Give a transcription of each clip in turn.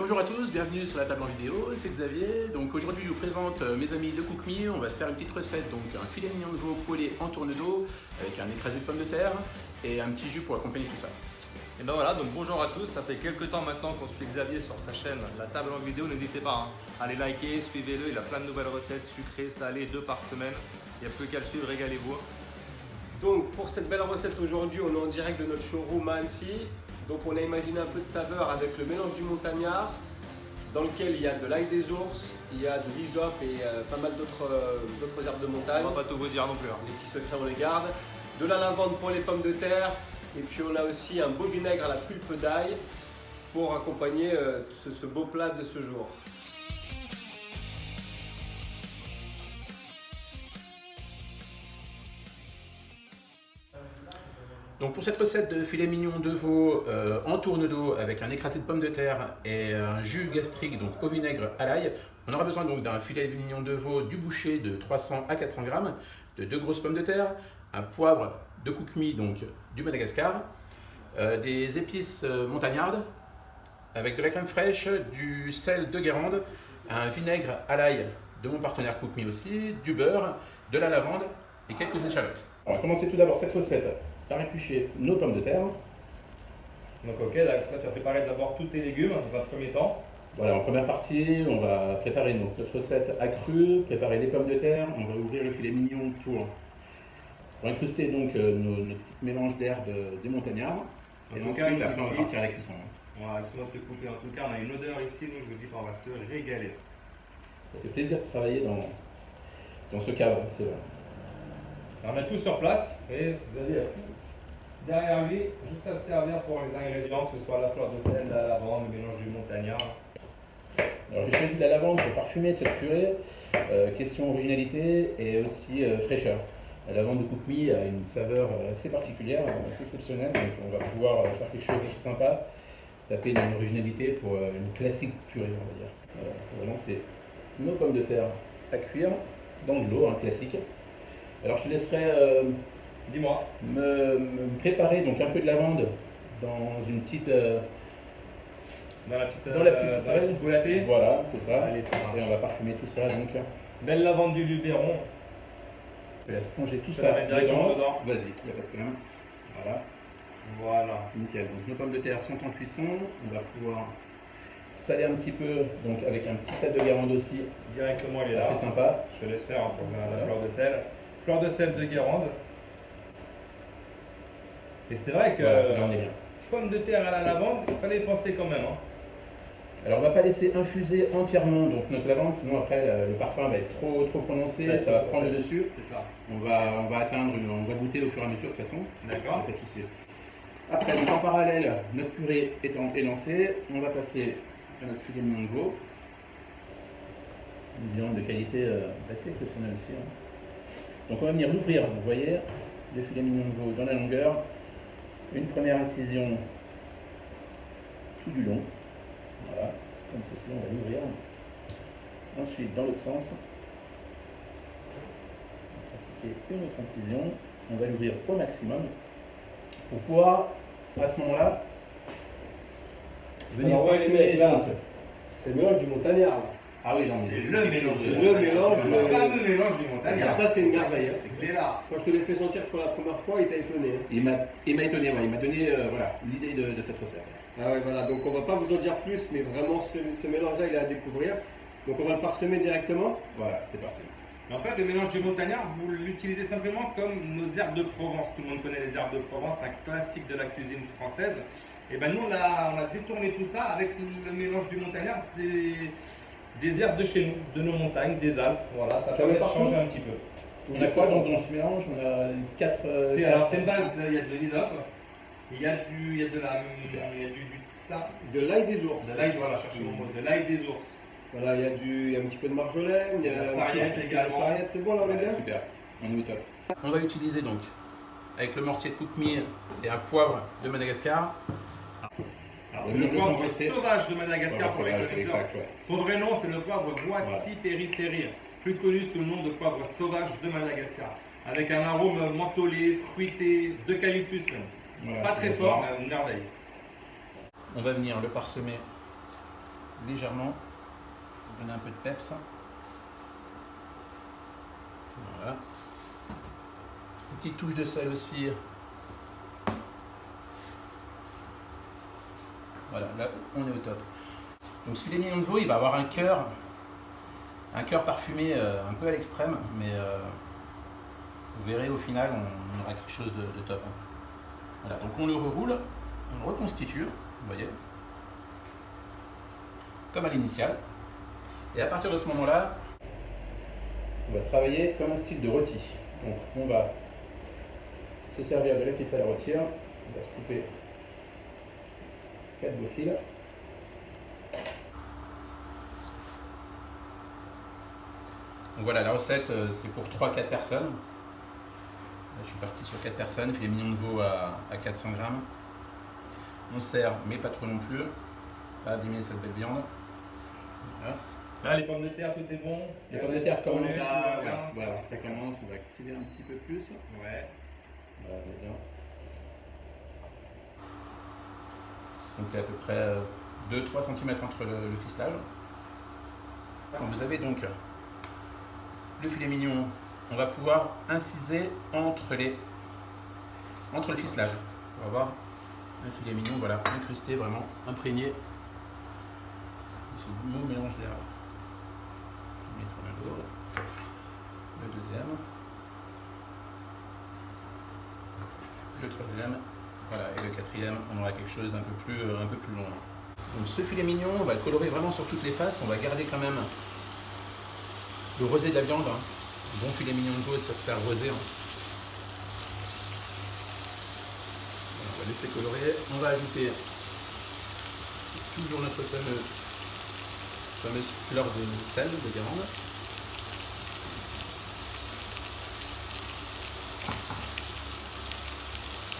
Bonjour à tous, bienvenue sur la table en vidéo, c'est Xavier. Donc aujourd'hui je vous présente mes amis de Cook Me. On va se faire une petite recette, donc un filet mignon de veau poêlé en tourne d'eau avec un écrasé de pommes de terre et un petit jus pour accompagner tout ça. Et ben voilà, donc bonjour à tous, ça fait quelques temps maintenant qu'on suit Xavier sur sa chaîne La Table en Vidéo, n'hésitez pas à les liker, suivez-le, il a plein de nouvelles recettes sucrées, salées, 2 par semaine, il n'y a plus qu'à le suivre, régalez-vous. Donc pour cette belle recette aujourd'hui, on est en direct de notre showroom à Annecy. Donc on a imaginé un peu de saveur avec le mélange du montagnard, dans lequel il y a de l'ail des ours, il y a de l'hysope et pas mal d'autres herbes de montagne. On va pas tout vous dire non plus. Les petits secrets on les garde. De la lavande pour les pommes de terre. Et puis on a aussi un beau vinaigre à la pulpe d'ail pour accompagner ce beau plat de ce jour. Donc pour cette recette de filet mignon de veau en tourne d'eau avec un écrasé de pommes de terre et un jus gastrique donc au vinaigre à l'ail, on aura besoin donc d'un filet mignon de veau du boucher de 300 à 400 grammes, de 2 grosses pommes de terre, un poivre de Cook Me donc du Madagascar, des épices montagnardes avec de la crème fraîche, du sel de Guérande, un vinaigre à l'ail de mon partenaire Cook Me aussi, du beurre, de la lavande et quelques échalotes. On va commencer tout d'abord cette recette par éplucher nos pommes de terre. Donc ok, là tu vas préparer d'abord tous tes légumes dans un premier temps. Voilà, en première partie, on va préparer notre recette accrue, préparer les pommes de terre, on va ouvrir le filet mignon pour incruster donc notre petit mélange d'herbes des montagnards. Et ensuite, après, on va partir à la cuisson. Voilà, excuse-moi de te couper, en tout cas on a une odeur ici, nous je vous dis qu'on va se régaler. Ça fait plaisir de travailler dans ce cadre, c'est vrai. On met tout sur place et vous allez derrière lui, juste à se servir pour les ingrédients, que ce soit la fleur de sel, la lavande, le mélange du montagnard. Alors j'ai choisi de la lavande pour parfumer cette purée, question originalité et aussi fraîcheur. La lavande de Cook Me a une saveur assez particulière, assez exceptionnelle, donc on va pouvoir faire quelque chose d'assez sympa, taper dans l'originalité pour une classique purée, on va dire. Vraiment c'est nos pommes de terre à cuire dans de l'eau, classique. Alors je te laisserai Dis-moi. me préparer donc un peu de lavande dans une petite Dans la petite boule à thé. Voilà, c'est ça. Allez, ça marche. Et on va parfumer tout ça donc. Belle lavande du Luberon. Je laisse plonger tout Je ça la mets directement dedans. Vas-y, il n'y a pas de problème. Voilà, Voilà. nickel. Donc nos pommes de terre sont en cuisson. On va pouvoir saler un petit peu donc avec un petit sel de Guérande aussi. Directement il est là. C'est sympa. Je te laisse faire pour la fleur de sel. Fleur de sel de Guérande. Et c'est vrai que Voilà, là on est bien. pommes de terre à la lavande, il fallait y penser quand même. Alors on ne va pas laisser infuser entièrement donc notre lavande, sinon après le parfum va être trop prononcé, Ouais, ça va prendre le dessus. C'est ça. On va atteindre, on va goûter au fur et à mesure de toute façon. D'accord. Pas de souci. Après, donc en parallèle, notre purée est lancée, on va passer à notre filet mignon de veau. Une viande de qualité assez exceptionnelle aussi. Donc on va venir l'ouvrir, vous voyez, le filet mignon de veau dans la longueur. Une première incision tout du long. Voilà, comme ceci, on va l'ouvrir. Ensuite, dans l'autre sens, on va pratiquer une autre incision. On va l'ouvrir au maximum pour pouvoir, à ce moment-là, venir Alors, ouais, les mecs, là, donc. c'est le mélange du montagnard. Ah oui, non, mais C'est le quelque mélange. chose de- Le mélange, c'est Le sympa. fameux mélange du Alors montagnard. ça c'est une merveille. Il est là. Quand je te l'ai fait sentir pour la première fois, il t'a étonné. Il m'a étonné, ouais, il m'a donné voilà, l'idée de cette recette. Ah ouais, voilà, donc on va pas vous en dire plus, mais vraiment ce mélange-là, il est à découvrir. Donc on va le parsemer directement. Voilà, c'est parti. En fait, le mélange du montagnard, vous l'utilisez simplement comme nos herbes de Provence. Tout le monde connaît les herbes de Provence, un classique de la cuisine française. Et ben nous, on a détourné tout ça avec le mélange du montagnard des herbes de chez nous, de nos montagnes, des Alpes. Voilà, ça permet de changer un petit peu. On a quoi dans ce mélange? On a 4. C'est une base, il y a de l'hysope, il y a De l'ail des ours. de l'ail, voilà, cherchez mon mot, de l'ail des ours. Voilà, il y a un petit peu de marjolaine, il y a La sarriette également. sarriette, c'est bon là, on est bien. Super, on est au top. On va utiliser donc, avec le mortier de Cook Me et un poivre de Madagascar. Alors, c'est le poivre sauvage de Madagascar pour les Sauvage, connaisseurs. exact, ouais. Son vrai nom, c'est le poivre Boissy périphérie, plus connu sous le nom de poivre sauvage de Madagascar, avec un arôme mentholé, fruité, d'eucalyptus même. Voilà, Pas très c'est fort, bon. mais une merveille. On va venir le parsemer légèrement, donner un peu de peps. Voilà. Une petite touche de sel aussi. Voilà, là on est au top. Donc ce filet mignon de veau, il va avoir un cœur parfumé un peu à l'extrême, mais vous verrez au final, on aura quelque chose de top. Voilà, donc on le reroule, on le reconstitue, vous voyez, comme à l'initiale. Et à partir de ce moment-là, on va travailler comme un style de rôti. Donc on va se servir de la ficelle à rôtir, on va se couper 4 beaux fils. Donc voilà, la recette c'est pour 3-4 personnes. Là, je suis parti sur 4 personnes, filet mignon de veau à 400 grammes. On sert, mais pas trop non plus, pas abîmer cette belle viande. Voilà. Là, les pommes de terre, tout est bon. Les pommes de terre commencent à... Voilà, voilà, ça commence, on va activer un petit peu plus. Ouais. Voilà, bien. Donc il y a à peu près 2-3 cm entre le ficelage. Quand vous avez donc le filet mignon, on va pouvoir inciser entre le ficelage. On va avoir un filet mignon, voilà, incrusté, vraiment imprégné de ce beau mélange d'herbes. Le deuxième, le troisième, voilà, et le quatrième, on aura quelque chose d'un peu plus long. Donc ce filet mignon, on va le colorer vraiment sur toutes les faces, on va garder quand même le rosé de la viande. Hein. Bon filet mignon de veau, ça se sert rosé. Hein. Voilà, on va laisser colorer, on va ajouter toujours notre fameuse fleur de sel de Guérande.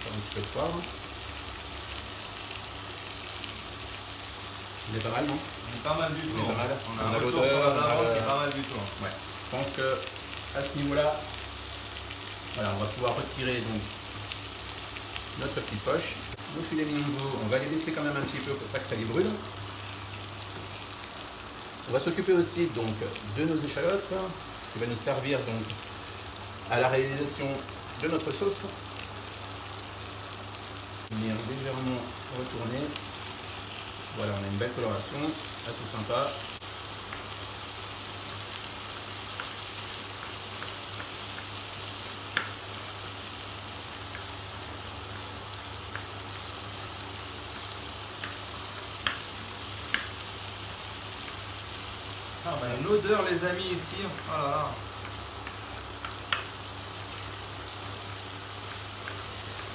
Un petit peu de poivre. Il est pas mal, non? Il est pas mal du tout. Il est pas mal. On a l'odeur, c'est pas mal du tout. Ouais. Je pense que à ce niveau-là, voilà, on va pouvoir retirer donc notre petite poche. Nos filets mignons de veau, on va les laisser quand même un petit peu pour pas que ça les brûle. On va s'occuper aussi donc de nos échalotes, ce qui va nous servir donc à la réalisation de notre sauce. Venir légèrement retourner. Voilà, on a une belle coloration, assez sympa. Ah, bah, l'odeur, les amis, ici. Oh là là.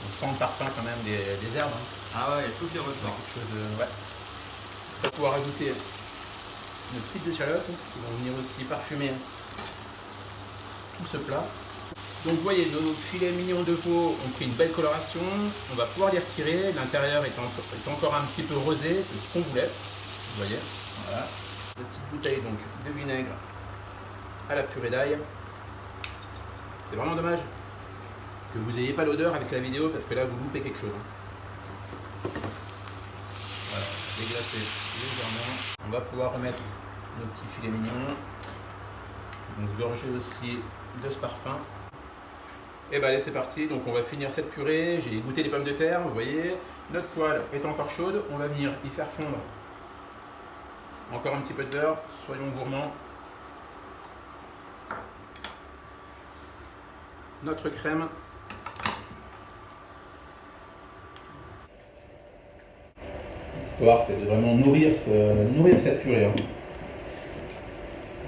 On sent le parfum quand même des herbes. Hein. Ah ouais, il y a tout qui ressort. Quelque chose de... ouais. On va pouvoir ajouter nos petites échalotes qui vont venir aussi parfumer tout ce plat. Donc vous voyez, nos filets mignons de veau ont pris une belle coloration. On va pouvoir les retirer. L'intérieur est encore un petit peu rosé, c'est ce qu'on voulait. Vous voyez, voilà. Une petite bouteille donc de vinaigre à la purée d'ail. C'est vraiment dommage que vous n'ayez pas l'odeur avec la vidéo parce que là vous loupez quelque chose. Voilà, déglacer légèrement. On va pouvoir remettre nos petits filets mignons. On va se gorger aussi de ce parfum. Et bah allez, c'est parti. Donc on va finir cette purée. J'ai goûté les pommes de terre, vous voyez. Notre poêle est encore chaude. On va venir y faire fondre encore un petit peu de beurre. Soyons gourmands. Notre crème. L'histoire, c'est de vraiment nourrir cette purée. Hein.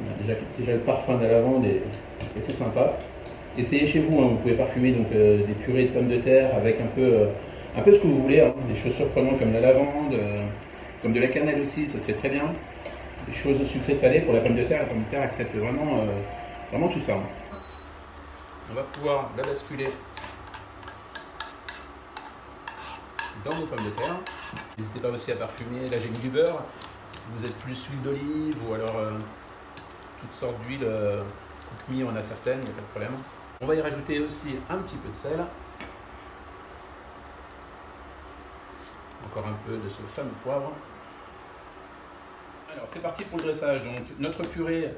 On a déjà le parfum de la lavande et c'est sympa. Essayez chez vous, hein, vous pouvez parfumer donc, des purées de pommes de terre avec un peu ce que vous voulez, hein, des choses surprenantes comme la lavande, comme de la cannelle aussi, ça se fait très bien. Des choses sucrées salées pour la pomme de terre accepte vraiment tout ça. Hein. On va pouvoir la basculer dans vos pommes de terre. N'hésitez pas aussi à parfumer, là j'ai mis du beurre, si vous êtes plus huile d'olive ou alors toutes sortes d'huiles, cook-me, on a certaines, il n'y a pas de problème. On va y rajouter aussi un petit peu de sel. Encore un peu de ce fameux poivre. Alors c'est parti pour le dressage. Donc notre purée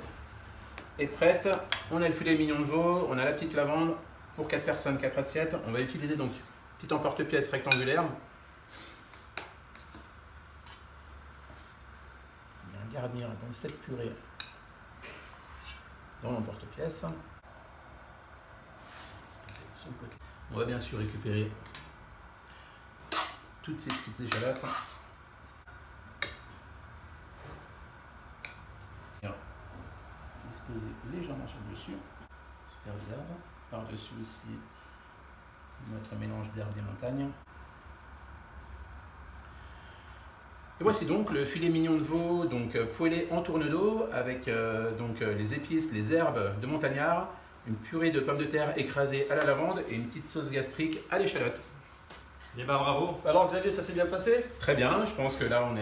est prête. On a le filet mignon de veau, on a la petite lavande pour 4 personnes, 4 assiettes. On va utiliser donc petit emporte-pièce rectangulaire. On va garnir donc cette purée dans l'emporte-pièce. On va bien sûr récupérer toutes ces petites échalotes. Disposer légèrement sur le dessus, super bizarre. Par-dessus aussi notre mélange d'herbes des montagnes. Et voici donc le filet mignon de veau, donc poêlé en tourne d'eau avec les épices, les herbes de montagnard, une purée de pommes de terre écrasée à la lavande et une petite sauce gastrique à l'échalote. Et ben bravo. Alors Xavier, ça s'est bien passé? Très bien, je pense que là on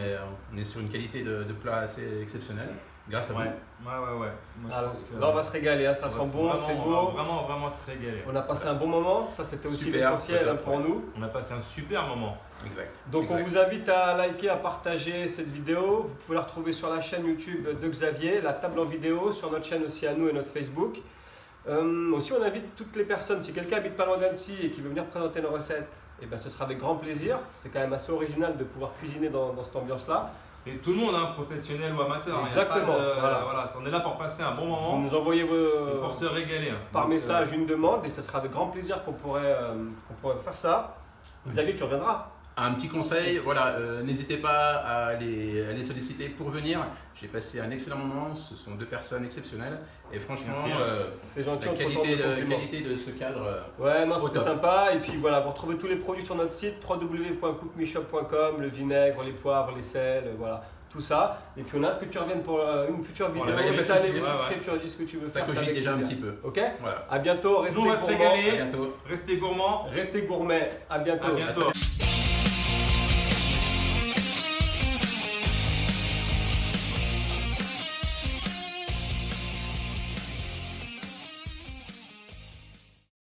est sur une qualité de plat assez exceptionnelle, grâce à vous. Ouais. Moi, Alors, je pense que là on va se régaler, hein. Ça on va sent bon, c'est beau. On va vraiment se régaler. On a passé un bon moment, ça c'était aussi Super, l'essentiel top, pour ouais. nous. On a passé un super moment. Exact. Donc Exact. on vous invite à liker, à partager cette vidéo. Vous pouvez la retrouver sur la chaîne YouTube de Xavier, la table en vidéo, sur notre chaîne aussi à nous et notre Facebook. Aussi on invite toutes les personnes, si quelqu'un habite pas loin d'Annecy et qui veut venir présenter nos recettes, eh ben, ce sera avec grand plaisir. C'est quand même assez original de pouvoir cuisiner dans cette ambiance-là. Et tout le monde, hein, professionnel ou amateur. Exactement, Il y a pas de- voilà. voilà, on est là pour passer un bon Vous moment nous envoyez et pour se régaler. par Donc, message une demande et ce sera avec grand plaisir qu'on pourrait faire ça. Xavier, tu reviendras. Un petit conseil, voilà, n'hésitez pas à les solliciter pour venir. J'ai passé un excellent moment, ce sont 2 personnes exceptionnelles et franchement, Merci. C'est gentil, la on te retourne le compliment. qualité de ce cadre. Ouais, non, Au c'était top. sympa. Et puis voilà, vous retrouvez tous les produits sur notre site www.cookmeshop.com, le vinaigre, les poivres, les sels, voilà, tout ça. Et puis on a hâte que tu reviennes pour une future vidéo. Voilà, y a pas de Salé, souci. sucré, Ouais. tu redis ce que tu veux Ça faire. c'est cogite avec déjà un plaisir. petit peu. Ok. Voilà. À bientôt, restez Nous, on va se gourmands. régaler. À bientôt. Restez gourmands. Restez gourmets. À bientôt. À bientôt.